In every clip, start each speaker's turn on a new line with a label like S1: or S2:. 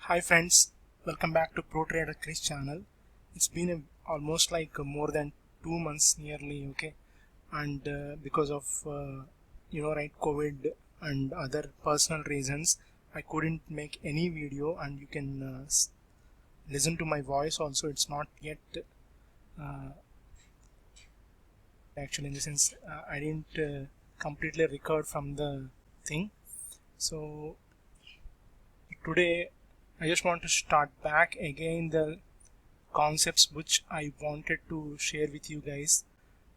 S1: Hi friends, welcome back to ProTraderKrish channel. It's been almost like more than 2 months nearly, okay, and because of COVID and other personal reasons, I couldn't make any video, and you can listen to my voice also. It's not yet uh, actually, in the sense I didn't completely record from the thing. So today I just want to start back again the concepts which I wanted to share with you guys.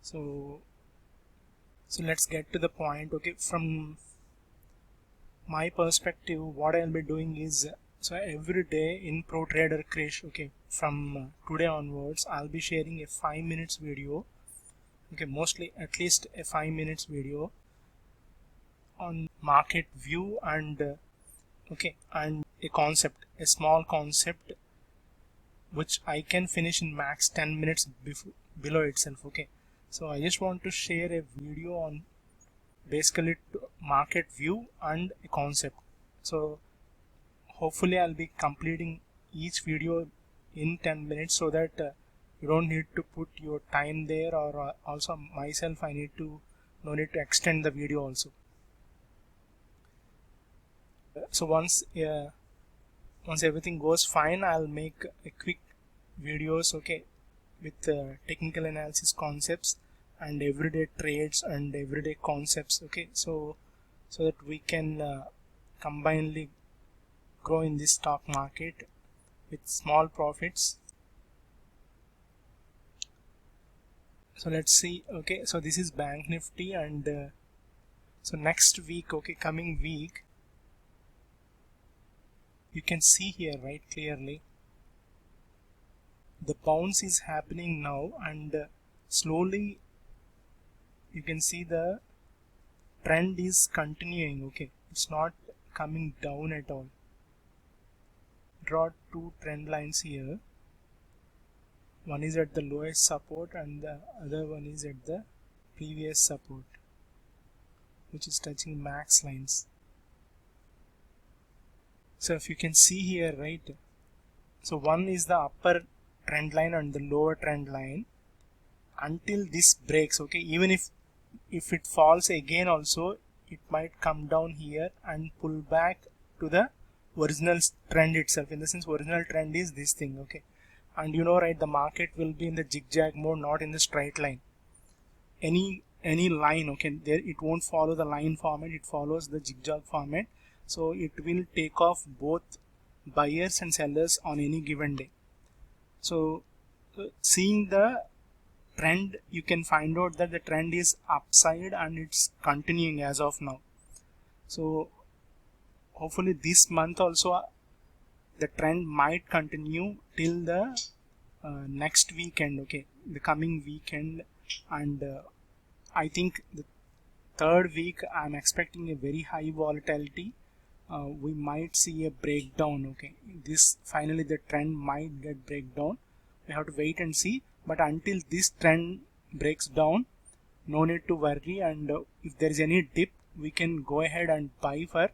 S1: So let's get to the point. Okay, from my perspective, what I'll be doing is, so every day in ProTraderKrish, okay, from today onwards I'll be sharing a 5 minutes video, okay, mostly at least a 5 minutes video on market view and okay, and a small concept which I can finish in max 10 minutes below itself. Okay, so I just want to share a video on basically market view and a concept. So hopefully I'll be completing each video in 10 minutes so that you don't need to put your time there, or also myself I no need to extend the video also. So once everything goes fine, I'll make a quick videos, okay, with technical analysis concepts and everyday trades and everyday concepts, okay, so that we can combinedly grow in this stock market with small profits. So let's see. Okay, so this is Bank Nifty, and so next week, okay, coming week, you can see here right clearly the bounce is happening now, and slowly you can see the trend is continuing. Okay, it's not coming down at all. Draw two trend lines here. One is at the lowest support and the other one is at the previous support, which is touching max lines. So if you can see here, right, so one is the upper trend line and the lower trend line. Until this breaks, okay, even if it falls again also, it might come down here and pull back to the original trend itself. In the sense, original trend is this thing, okay, and you know, right, the market will be in the zigzag mode, not in the straight line. Any line, okay, there it won't follow the line format, it follows the zigzag format. So it will take off both buyers and sellers on any given day. So seeing the trend, you can find out that the trend is upside and it's continuing as of now. So hopefully this month also the trend might continue till the next weekend, okay, the coming weekend, and I think the third week I'm expecting a very high volatility. We might see a breakdown, okay, this finally the trend might get breakdown. We have to wait and see, but until this trend breaks down, no need to worry, and if there is any dip, we can go ahead and buy for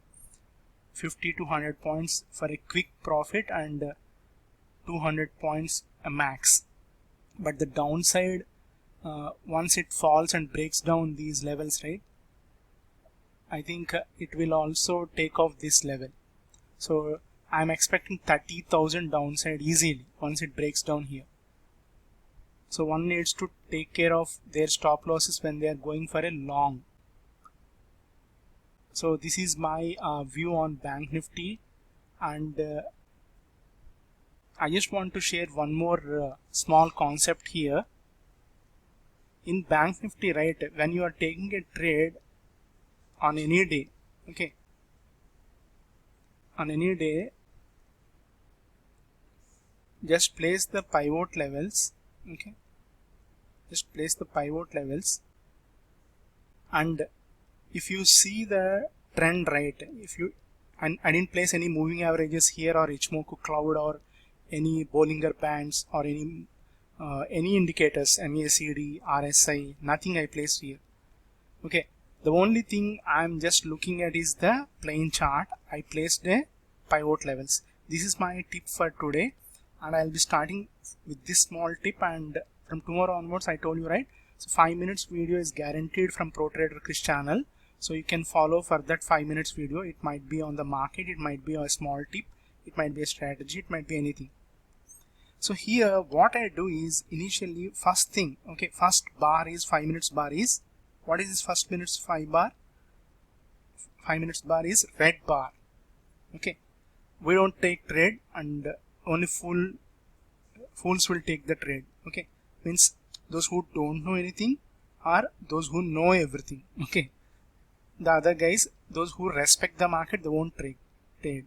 S1: 50 to 100 points for a quick profit, and 200 points a max. But the downside, once it falls and breaks down these levels, right, I think it will also take off this level. So I'm expecting 30,000 downside easily once it breaks down here. So one needs to take care of their stop losses when they are going for a long. So this is my view on Bank Nifty, and I just want to share one more small concept here. In Bank Nifty, right, when you are taking a trade on any day, okay, on any day, just place the pivot levels, okay, just place the pivot levels, and if you see the trend, right, if you, and I didn't place any moving averages here or Ichimoku cloud or any Bollinger Bands or any indicators, MACD, RSI, nothing I placed here. Okay, the only thing I'm just looking at is the plain chart. I placed a pivot levels. this is my tip for today, and I'll be starting with this small tip, and from tomorrow onwards I told you, right? So 5 minutes video is guaranteed from ProTraderKrish channel, so you can follow for that 5 minutes video. It might be on the market, it might be a small tip, it might be a strategy, it might be anything. So here what I do is, initially first thing, okay, first bar is 5 minutes bar is, what is this first minutes 5 bar? 5 minutes bar is red bar. Okay, we don't take trade, and only fools will take the trade. Okay, means those who don't know anything or those who know everything. Okay, the other guys, those who respect the market, they won't trade.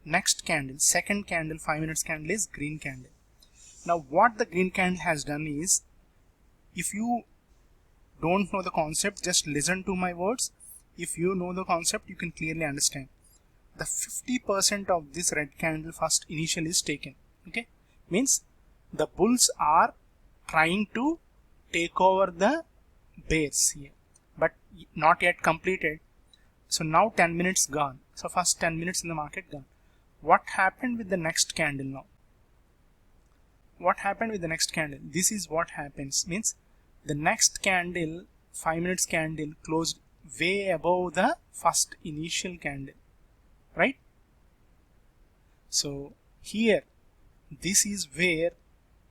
S1: Next candle, second candle, 5 minutes candle is green candle. Now what the green candle has done is, if you don't know the concept, just listen to my words. If you know the concept, you can clearly understand. The 50% of this red candle first initially is taken. Okay, means the bulls are trying to take over the bears here, but not yet completed. So now 10 minutes gone. So first 10 minutes in the market gone. What happened with the next candle now? What happened with the next candle? This is what happens, means the next candle, 5 minutes candle, closed way above the first initial candle, right? So here, this is where,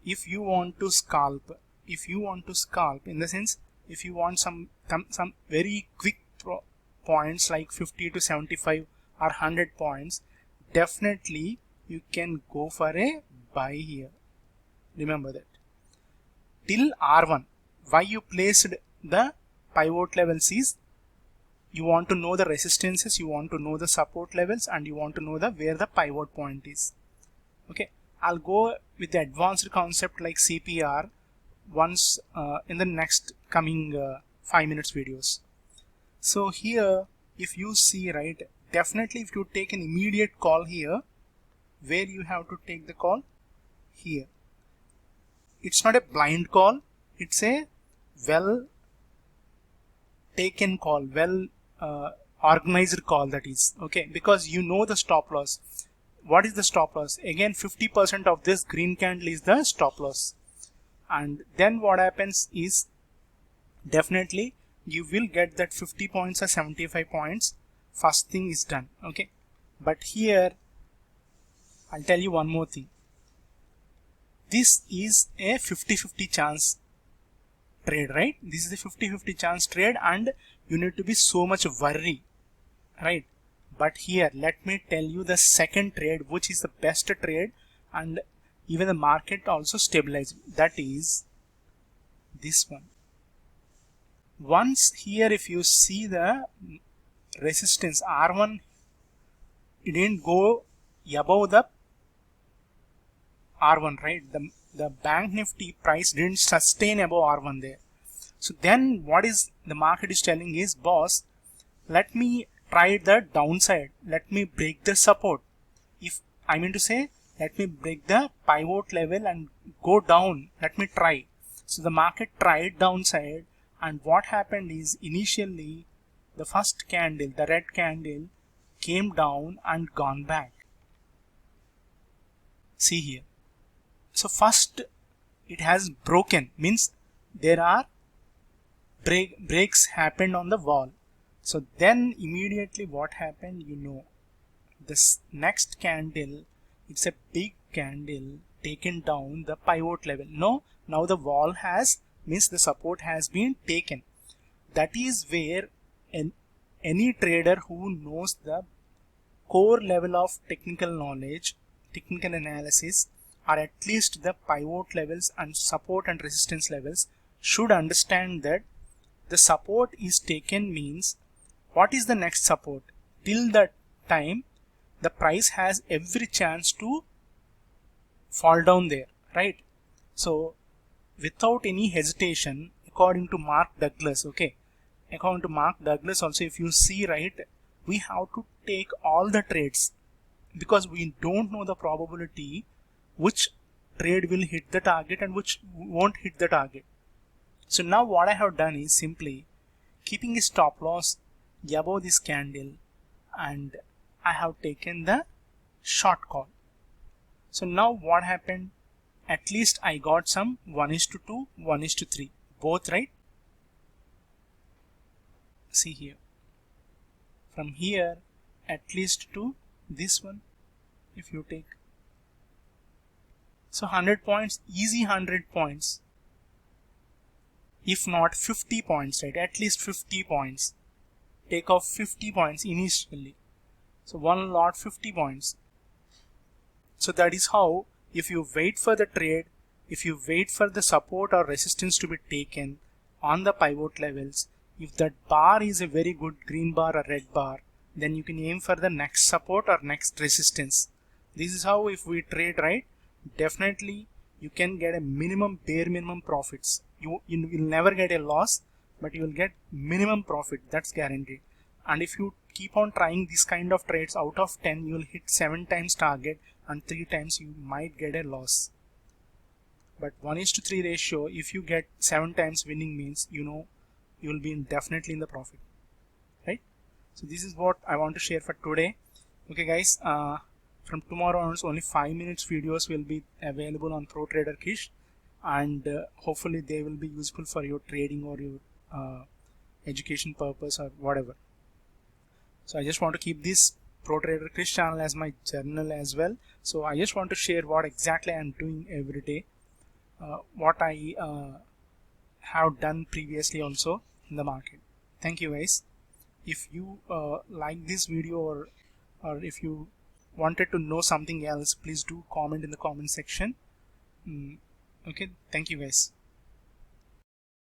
S1: if you want to scalp, in the sense, if you want some very quick points like 50 to 75 or 100 points, definitely you can go for a buy here. Remember that. Till R1, why you placed the pivot levels is, you want to know the resistances, you want to know the support levels, and you want to know where the pivot point is. Okay, I'll go with the advanced concept like CPR once in the next coming 5 minutes videos. So here, if you see, right, definitely if you take an immediate call here, where you have to take the call? Here. It's not a blind call, it's a well taken call, well organized call, that is. Okay, because you know the stop loss. What is the stop loss? Again, 50% of this green candle is the stop loss. And then what happens is, definitely you will get that 50 points or 75 points. First thing is done. Okay, but here I'll tell you one more thing. This is a 50-50 chance trade, right? This is a 50-50 chance trade, and you need to be so much worry, right? But here, let me tell you the second trade, which is the best trade, and even the market also stabilized. That is this one. Once here, if you see the resistance R1, it didn't go above the R1, right? The bank Nifty price didn't sustain above R1 there. So then what is the market is telling is, boss, let me try the downside, let me break the support. If I mean to say, let me break the pivot level and go down, let me try. So the market tried downside, and what happened is, initially the first candle, the red candle, came down and gone back. See here. So first it has broken, means there are breaks happened on the wall. So then immediately what happened, you know, this next candle, it's a big candle taken down the pivot level. No, now the wall has, means the support has been taken. That is where any trader who knows the core level of technical knowledge, technical analysis, or at least the pivot levels and support and resistance levels, should understand that the support is taken means, what is the next support? Till that time the price has every chance to fall down there, right? So without any hesitation, according to Mark Douglas, okay, according to Mark Douglas also, if you see, right, we have to take all the trades, because we don't know the probability which trade will hit the target and which won't hit the target. So now what I have done is simply keeping a stop loss above this candle, and I have taken the short call. So now what happened? At least I got some 1:2, 1:3, both, right? See here, from here at least to this one, if you take, so 100 points, easy 100 points, if not 50 points, right? At least 50 points. Take off 50 points initially. So one lot 50 points. So that is how, if you wait for the trade, if you wait for the support or resistance to be taken on the pivot levels, if that bar is a very good green bar or red bar, then you can aim for the next support or next resistance. This is how, if we trade right, definitely you can get a minimum, bare minimum profits. You will never get a loss, but you will get minimum profit, that's guaranteed. And if you keep on trying this kind of trades, out of 10 you will hit 7 times target and 3 times you might get a loss. But 1:3 ratio, if you get 7 times winning, means you will be definitely in the profit, right? So this is what I want to share for today. Okay guys, from tomorrow onwards only 5 minutes videos will be available on ProTraderKrish, and hopefully they will be useful for your trading or your education purpose or whatever. So I just want to keep this ProTraderKrish channel as my journal as well. So I just want to share what exactly I am doing every day, what I have done previously also in the market. Thank you guys. If you like this video, or if you wanted to know something else, please do comment in the comment section. Okay, thank you guys.